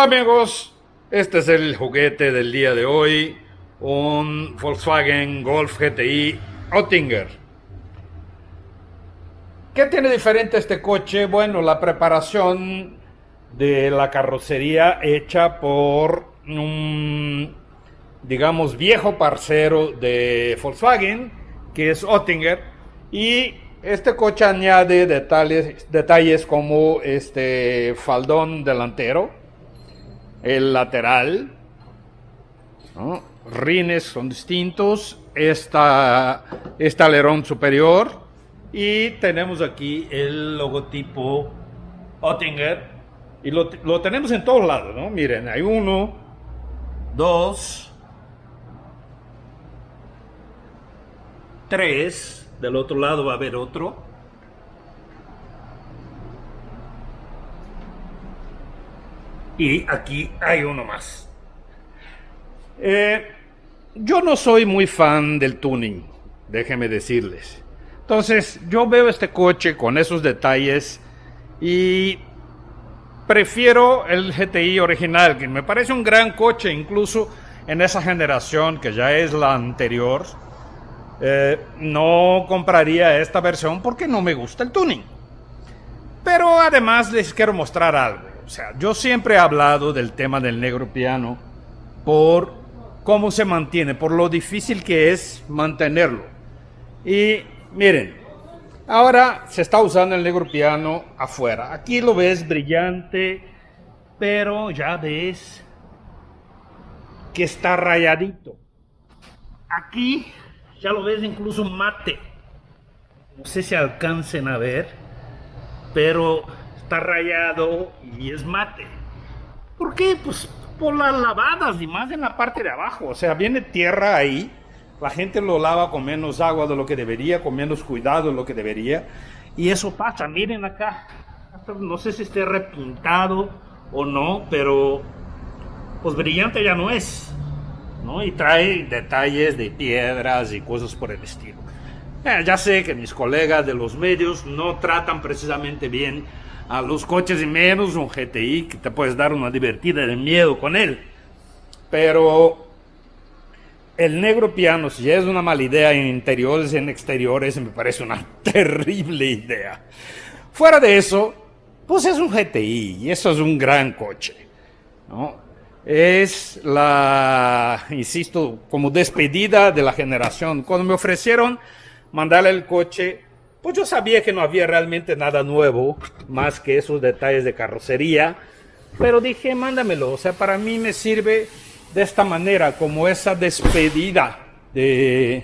amigos, este es el juguete del día de hoy, un Volkswagen Golf GTI Oettinger. ¿Qué tiene diferente este coche? Bueno, la preparación de la carrocería hecha por un, digamos, viejo parcero de Volkswagen, que es Oettinger, y este coche añade detalles como este faldón delantero, el lateral, ¿no? Rines son distintos, este alerón superior, y tenemos aquí el logotipo Oettinger, y lo tenemos en todos lados, ¿no? Miren, hay 1, 2, 3, del otro lado va a haber otro. Y aquí hay uno más. Yo no soy muy fan del tuning, déjenme decirles. Entonces, yo veo este coche con esos detalles y prefiero el GTI original, que me parece un gran coche, incluso en esa generación que ya es la anterior. No compraría esta versión porque no me gusta el tuning. Pero además les quiero mostrar algo. O sea, yo siempre he hablado del tema del negro piano por cómo se mantiene, por lo difícil que es mantenerlo. Y miren, ahora se está usando el negro piano afuera. Aquí lo ves brillante, pero ya ves que está rayadito. Aquí ya lo ves incluso mate. No sé si alcancen a ver, pero está rayado y es mate. ¿Por qué? Pues por las lavadas y más en la parte de abajo. O sea, viene tierra ahí. La gente lo lava con menos agua de lo que debería, con menos cuidado de lo que debería. Y eso pasa. Miren acá. No sé si esté repintado o no, pero pues brillante ya no es, ¿no? Y trae detalles de piedras y cosas por el estilo. Ya sé que mis colegas de los medios no tratan precisamente bien a los coches, y menos un GTI, que te puedes dar una divertida de miedo con él. Pero el negro piano, si es una mala idea en interiores y en exteriores, me parece una terrible idea. Fuera de eso, pues es un GTI y eso es un gran coche, ¿no? Es insisto, como despedida de la generación. Cuando me ofrecieron mandarle el coche, pues yo sabía que no había realmente nada nuevo, más que esos detalles de carrocería, pero dije, mándamelo. O sea, para mí me sirve de esta manera, como esa despedida de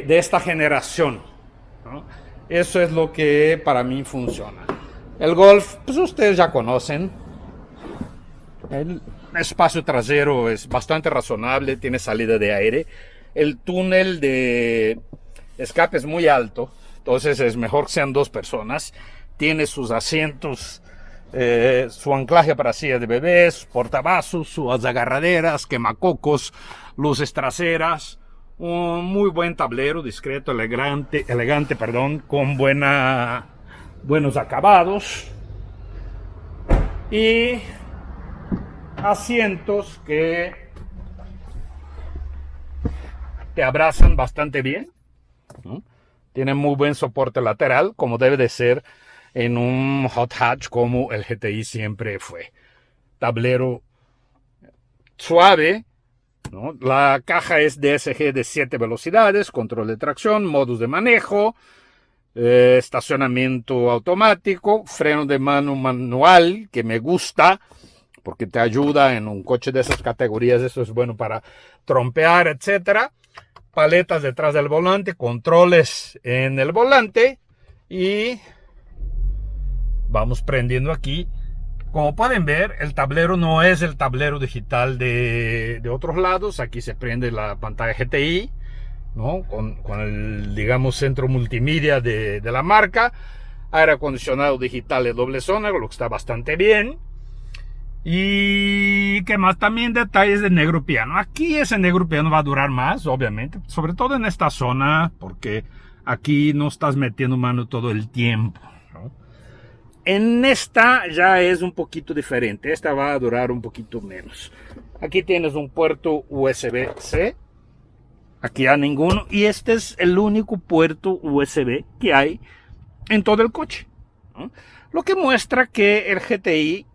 esta generación, ¿no? Eso es lo que para mí funciona. El Golf, pues ustedes ya conocen. El espacio trasero es bastante razonable, tiene salida de aire. El túnel de escape es muy alto, entonces es mejor que sean 2 personas. Tiene sus asientos, su anclaje para sillas de bebés, portavasos, sus agarraderas, quemacocos, luces traseras. Un muy buen tablero, discreto, elegante, con buenos acabados. Y asientos que te abrazan bastante bien, ¿no? Tienen muy buen soporte lateral, como debe de ser en un hot hatch como el GTI siempre fue. Tablero suave, ¿no? La caja es DSG de 7 velocidades, control de tracción, modos de manejo, estacionamiento automático, freno de mano manual, que me gusta, porque te ayuda en un coche de esas categorías. Eso es bueno para trompear, etcétera. Paletas detrás del volante, controles en el volante, y vamos prendiendo aquí. Como pueden ver, el tablero no es el tablero digital de otros lados. Aquí se prende la pantalla GTI, ¿no? Con el, digamos, centro multimedia de la marca. Aire acondicionado digital de doble zona, lo que está bastante bien. Y que más, también detalles de negro piano. Aquí ese negro piano va a durar más, obviamente, sobre todo en esta zona, porque aquí no estás metiendo mano todo el tiempo, ¿no? En esta ya es un poquito diferente. Esta va a durar un poquito menos. Aquí tienes un puerto USB-C. Aquí hay ninguno. Y este es el único puerto USB que hay en todo el coche, ¿no? Lo que muestra que el GTI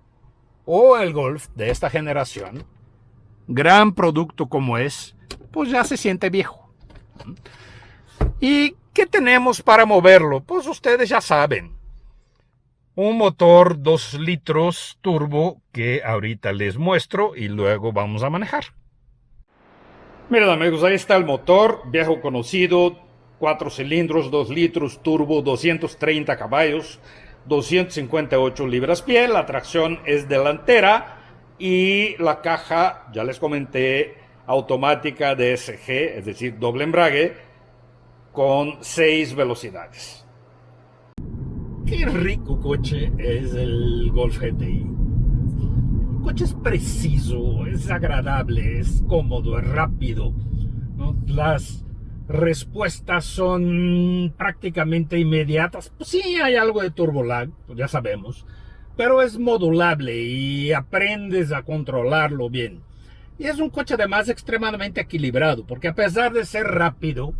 o el Golf de esta generación, gran producto como es, pues ya se siente viejo. ¿Y qué tenemos para moverlo? Pues ustedes ya saben. Un motor 2 litros turbo que ahorita les muestro y luego vamos a manejar. Miren amigos, ahí está el motor, viejo conocido, 4 cilindros, 2 litros, turbo, 230 caballos, 258 libras-pie, la tracción es delantera y la caja, ya les comenté, automática DSG, es decir, doble embrague, con 6 velocidades. Qué rico coche es el Golf GTI. El coche es preciso, es agradable, es cómodo, es rápido, ¿no? Las respuestas son prácticamente inmediatas. Pues sí, hay algo de turbo lag, pues ya sabemos, pero es modulable y aprendes a controlarlo bien. Y es un coche además extremadamente equilibrado, porque a pesar de ser rápido,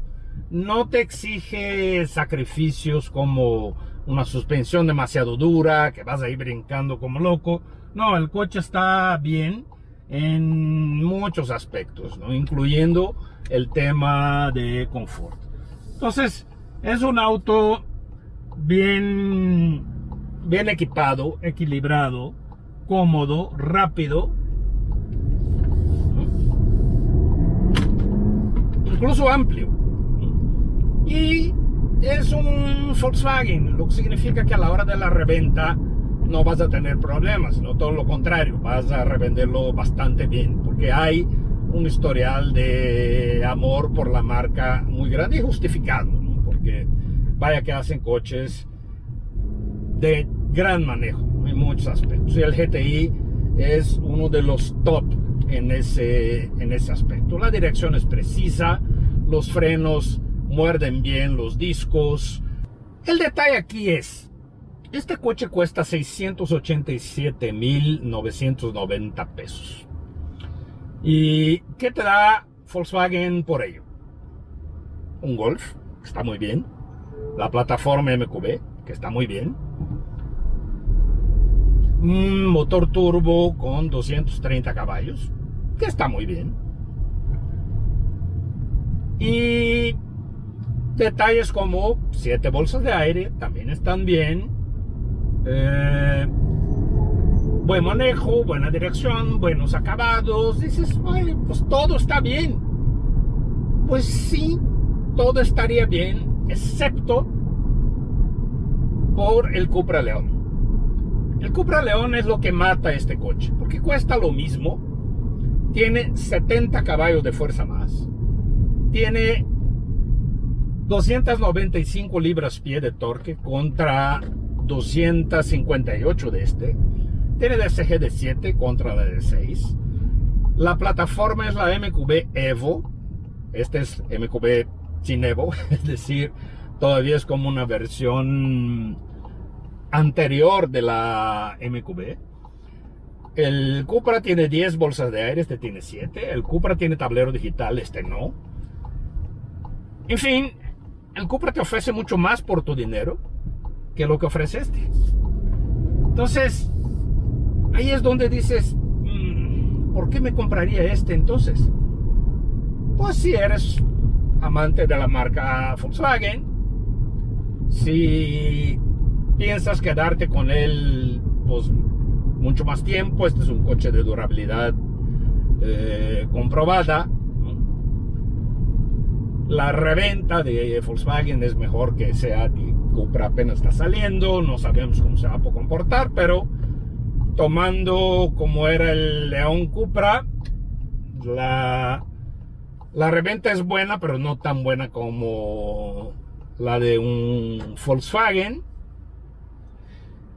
no te exige sacrificios como una suspensión demasiado dura, que vas a ir brincando como loco. No, el coche está bien en muchos aspectos, ¿no? Incluyendo el tema de confort. Entonces, es un auto bien equipado, equilibrado, cómodo, rápido, incluso amplio. Y es un Volkswagen, lo que significa que a la hora de la reventa no vas a tener problemas, sino todo lo contrario, vas a revenderlo bastante bien, porque hay un historial de amor por la marca muy grande y justificado, ¿no? Porque vaya que hacen coches de gran manejo en muchos aspectos. Y el GTI es uno de los top en ese aspecto. La dirección es precisa, los frenos muerden bien los discos. El detalle aquí es, este coche cuesta 687,990 pesos. ¿Y qué te da Volkswagen por ello? Un Golf, que está muy bien. La plataforma MQB, que está muy bien. Un motor turbo con 230 caballos, que está muy bien. Y detalles como 7 bolsas de aire, también están bien. Buen manejo, buena dirección, buenos acabados. Dices, oye, pues todo está bien. Pues sí, todo estaría bien, excepto por el Cupra León. El Cupra León es lo que mata a este coche, porque cuesta lo mismo, tiene 70 caballos de fuerza más, tiene 295 libras-pie de torque contra 258 de este, tiene DSG de 7 contra la de 6, la plataforma es la MQB Evo, este es MQB sin Evo, es decir, todavía es como una versión anterior de la MQB. El Cupra tiene 10 bolsas de aire, este tiene 7. El Cupra tiene tablero digital, este no. En fin, el Cupra te ofrece mucho más por tu dinero que lo que ofrece este. Entonces, ahí es donde dices, ¿por qué me compraría este entonces? Pues si eres amante de la marca Volkswagen, si piensas quedarte con él pues mucho más tiempo, este es un coche de durabilidad comprobada, ¿no? La reventa de Volkswagen es mejor que Seat y Cupra apenas está saliendo, no sabemos cómo se va a comportar, pero tomando como era el León Cupra, la reventa es buena, pero no tan buena como la de un Volkswagen.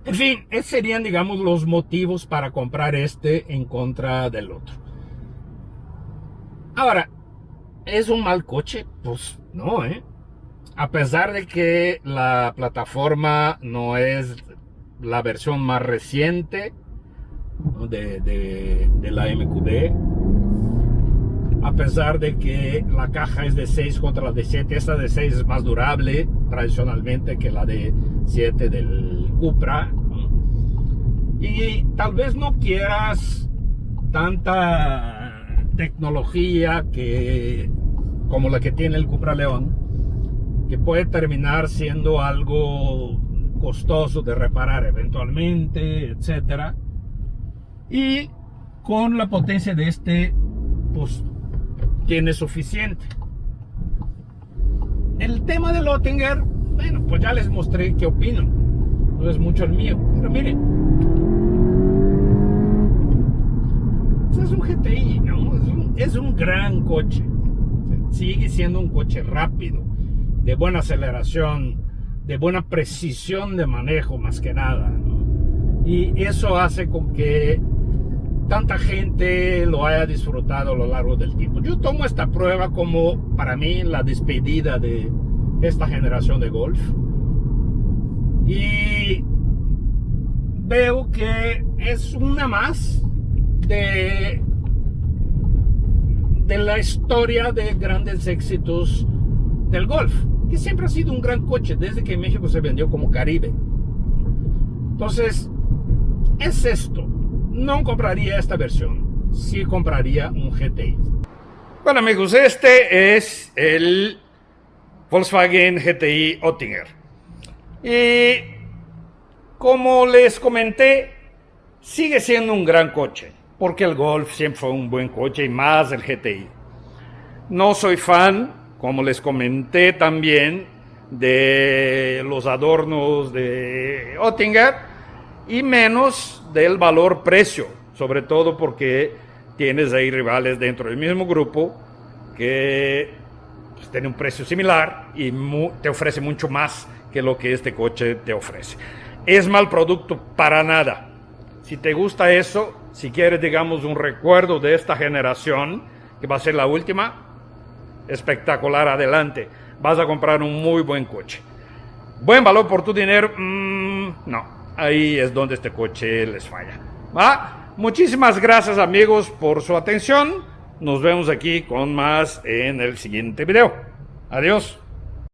En fin, esos serían, digamos, los motivos para comprar este en contra del otro. Ahora, ¿es un mal coche? Pues no, A pesar de que la plataforma no es la versión más reciente de la MQB. A pesar de que la caja es de 6 contra la de 7, esta de 6 es más durable tradicionalmente que la de 7 del Cupra. Y tal vez no quieras tanta tecnología como la que tiene el Cupra León, que puede terminar siendo algo costoso de reparar eventualmente, etcétera. Y con la potencia de este, pues tiene suficiente. El tema del Oettinger, bueno, pues ya les mostré qué opino. No es mucho el mío, pero miren, es un GTI, ¿no? Es un gran coche. Sigue siendo un coche rápido, de buena aceleración, de buena precisión de manejo más que nada, ¿no? Y eso hace con que tanta gente lo haya disfrutado a lo largo del tiempo. Yo tomo esta prueba como, para mí, la despedida de esta generación de Golf. Y veo que es una más de la historia de grandes éxitos del Golf, que siempre ha sido un gran coche desde que México se vendió como Caribe. Entonces, es esto. No compraría esta versión, sí compraría un GTI. Bueno, amigos, este es el Volkswagen GTI Oettinger. Y como les comenté, sigue siendo un gran coche, porque el Golf siempre fue un buen coche y más el GTI. No soy fan, como les comenté también, de los adornos de Oettinger, y menos del valor-precio, sobre todo porque tienes ahí rivales dentro del mismo grupo que pues, tienen un precio similar y te ofrece mucho más que lo que este coche te ofrece. Es mal producto para nada. Si te gusta eso, si quieres, digamos, un recuerdo de esta generación, que va a ser la última, espectacular, adelante. Vas a comprar un muy buen coche. ¿Buen valor por tu dinero? No. Ahí es donde este coche les falla. Muchísimas gracias, amigos, por su atención. Nos vemos aquí con más en el siguiente video. Adiós.